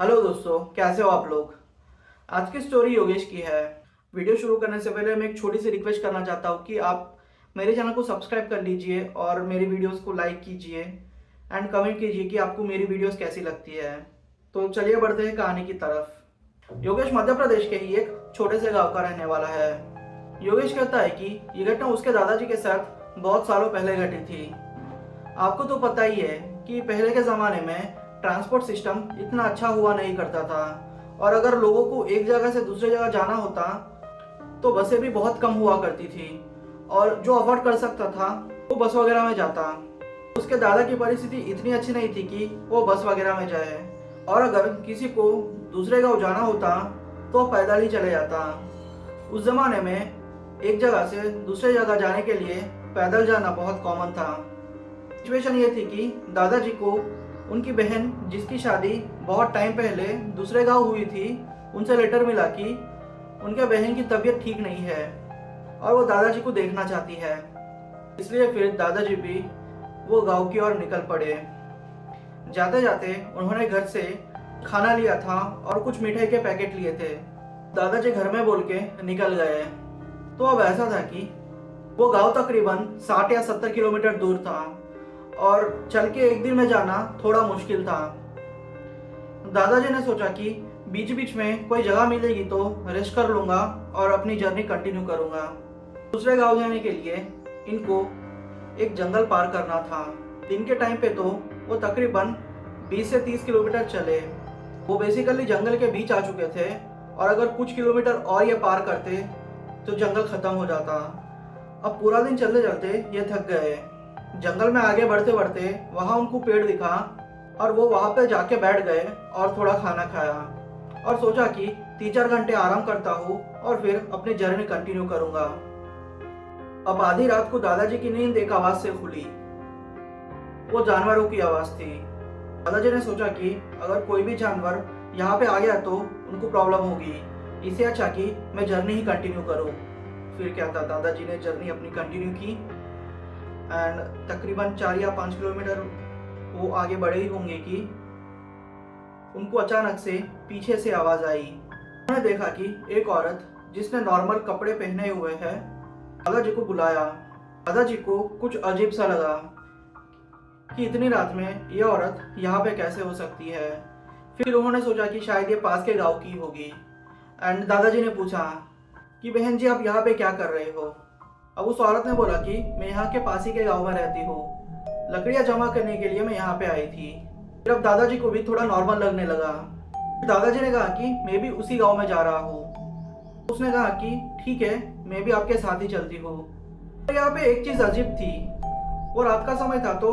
Hello दोस्तों, कैसे हो आप लोग। आज की स्टोरी योगेश की है। वीडियो शुरू करने से पहले मैं एक छोटी सी रिक्वेस्ट करना चाहता हूँ कि आप मेरे चैनल को सब्सक्राइब कर लीजिए और मेरी वीडियोस को लाइक कीजिए एंड कमेंट कीजिए कि आपको मेरी वीडियोस कैसी लगती है। तो चलिए बढ़ते हैं कहानी की तरफ। योगेश मध्य प्रदेश के ही एक छोटे से गाँव का रहने वाला है। योगेश कहता है कि ये घटना उसके दादाजी के साथ बहुत सालों पहले घटी थी। आपको तो पता ही है कि पहले के ज़माने में ट्रांसपोर्ट सिस्टम इतना अच्छा हुआ नहीं करता था और अगर लोगों को एक जगह से दूसरी जगह जाना होता तो बसें भी बहुत कम हुआ करती थी और जो अफोर्ड कर सकता था वो बस वगैरह में जाता। उसके दादा की परिस्थिति इतनी अच्छी नहीं थी कि वो बस वगैरह में जाए और अगर किसी को दूसरे गांव जाना होता तो पैदल ही चले जाता। उस जमाने में एक जगह से दूसरे जगह जाने के लिए पैदल जाना बहुत कॉमन था। सिचुएशन ये थी कि दादाजी को उनकी बहन जिसकी शादी बहुत टाइम पहले दूसरे गांव हुई थी उनसे लेटर मिला कि उनके बहन की तबीयत ठीक नहीं है और वो दादाजी को देखना चाहती है। इसलिए फिर दादाजी भी वो गांव की ओर निकल पड़े। जाते जाते उन्होंने घर से खाना लिया था और कुछ मिठाई के पैकेट लिए थे। दादाजी घर में बोल के निकल गए। तो अब ऐसा था कि वो गांव तकरीबन 60 या 70 किलोमीटर दूर था और चल के एक दिन में जाना थोड़ा मुश्किल था। दादाजी ने सोचा कि बीच बीच में कोई जगह मिलेगी तो रेस्ट कर लूंगा और अपनी जर्नी कंटिन्यू करूंगा। दूसरे गांव जाने के लिए इनको एक जंगल पार करना था। दिन के टाइम पे तो वो तकरीबन 20 से 30 किलोमीटर चले। वो बेसिकली जंगल के बीच आ चुके थे और अगर कुछ किलोमीटर और ये पार करते तो जंगल खत्म हो जाता। अब पूरा दिन चलते चलते ये थक गए। जंगल में आगे बढ़ते बढ़ते वहां उनको पेड़ दिखा और वो वहां पे जाके बैठ गए और थोड़ा खाना खाया और सोचा कि 3-4 घंटे आराम करता हूँ और फिर अपनी जर्नी कंटिन्यू करूंगा। अब आधी रात को दादाजी की नींद एक आवाज से खुली। वो जानवरों की आवाज थी। दादाजी ने सोचा कि अगर कोई भी जानवर यहाँ पे आ गया तो उनको प्रॉब्लम होगी, इससे अच्छा कि मैं जर्नी ही कंटिन्यू करूँ। फिर क्या था, दादाजी ने जर्नी अपनी कंटिन्यू की एंड तकरीबन 4 या 5 किलोमीटर वो आगे बढ़े ही होंगे कि उनको अचानक से पीछे से आवाज आई। उन्होंने देखा कि एक औरत जिसने नॉर्मल कपड़े पहने हुए है दादाजी को बुलाया। दादाजी को कुछ अजीब सा लगा कि इतनी रात में ये औरत यहाँ पे कैसे हो सकती है। फिर उन्होंने सोचा कि शायद ये पास के गांव की होगी एंड दादाजी ने पूछा कि बहन जी आप यहाँ पे क्या कर रहे हो। अब उस औरत ने बोला कि मैं यहाँ के पास ही के गांव में रहती हूँ, लकड़ियाँ जमा करने के लिए मैं यहाँ पे आई थी। फिर अब दादाजी को भी थोड़ा नॉर्मल लगने लगा। दादाजी ने कहा कि मैं भी उसी गांव में जा रहा हूँ। उसने कहा कि ठीक है, मैं भी आपके साथ ही चलती हूँ। तो यहाँ पे एक चीज अजीब थी, वो रात का समय था तो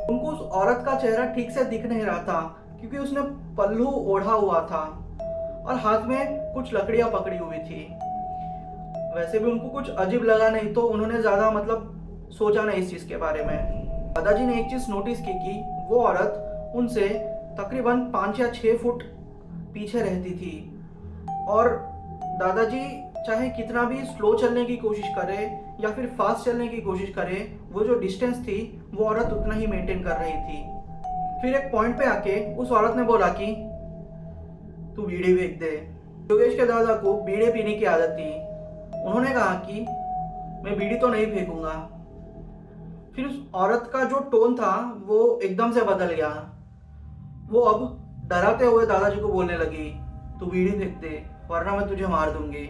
उनको उस औरत का चेहरा ठीक से दिख नहीं रहा था क्योंकि उसने पल्लू ओढ़ा हुआ था और हाथ में कुछ लकड़ियां पकड़ी हुई थी। वैसे भी उनको कुछ अजीब लगा नहीं तो उन्होंने ज्यादा सोचा नहीं इस चीज के बारे में। दादाजी ने एक चीज नोटिस की कि वो औरत उनसे तकरीबन 5 या 6 फुट पीछे रहती थी और दादाजी चाहे कितना भी स्लो चलने की कोशिश करे या फिर फास्ट चलने की कोशिश करे, वो जो डिस्टेंस थी वो औरत उतना ही मेंटेन कर रही थी। फिर एक पॉइंट पे आके उस औरत ने बोला कि तू बीड़ी फेंक दे। योगेश के दादा को बीड़ी पीने की आदत थी। उन्होंने कहा कि मैं बीड़ी तो नहीं फेंकूंगा। फिर उस औरत का जो टोन था वो एकदम से बदल गया। वो अब डराते हुए दादाजी को बोलने लगी, तू बीड़ी फेंक दे वरना मैं तुझे मार दूंगी।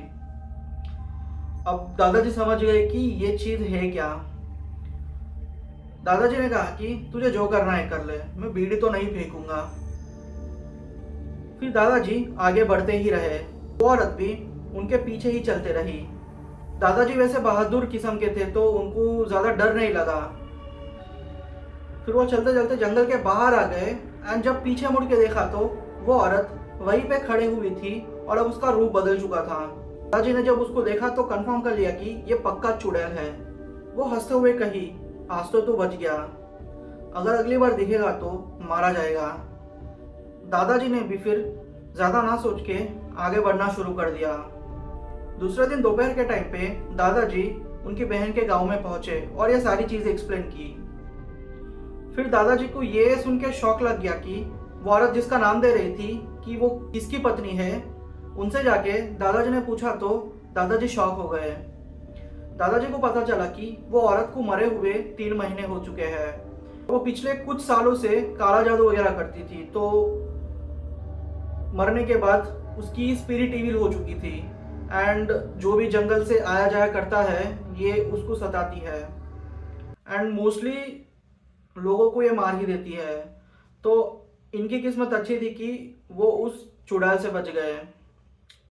अब दादाजी समझ गए कि ये चीज है क्या। दादाजी ने कहा कि तुझे जो करना है कर ले, मैं बीड़ी तो नहीं फेंकूंगा। फिर दादाजी आगे बढ़ते ही रहे। वो औरत भी उनके पीछे ही चलते रही। दादाजी वैसे बहादुर किस्म के थे तो उनको ज्यादा डर नहीं लगा। फिर वो चलते चलते जंगल के बाहर आ गए एंड जब पीछे मुड़ के देखा तो वो औरत वहीं पे खड़े हुई थी और अब उसका रूप बदल चुका था। दादाजी ने जब उसको देखा तो कंफर्म कर लिया कि ये पक्का चुड़ैल है। वो हंसते हुए कही, आज तो तू बच गया, अगर अगली बार दिखेगा तो मारा जाएगा। दादाजी ने भी फिर ज्यादा ना सोच के आगे बढ़ना शुरू कर दिया। दूसरे दिन दोपहर के टाइम पे दादाजी उनकी बहन के गांव में पहुंचे और ये सारी चीजें एक्सप्लेन की। फिर दादाजी को ये सुन के शौक लग गया कि वो औरत जिसका नाम दे रही थी कि वो किसकी पत्नी है, उनसे जाके दादाजी ने पूछा तो दादाजी शॉक हो गए। दादाजी को पता चला कि वो औरत को मरे हुए 3 महीने हो चुके हैं। वो पिछले कुछ सालों से काला जादू वगैरह करती थी, तो मरने के बाद उसकी स्पिरिट इविल हो चुकी थी एंड जो भी जंगल से आया जाया करता है ये उसको सताती है एंड मोस्टली लोगों को ये मार ही देती है। तो इनकी किस्मत अच्छी थी कि वो उस चुड़ैल से बच गए।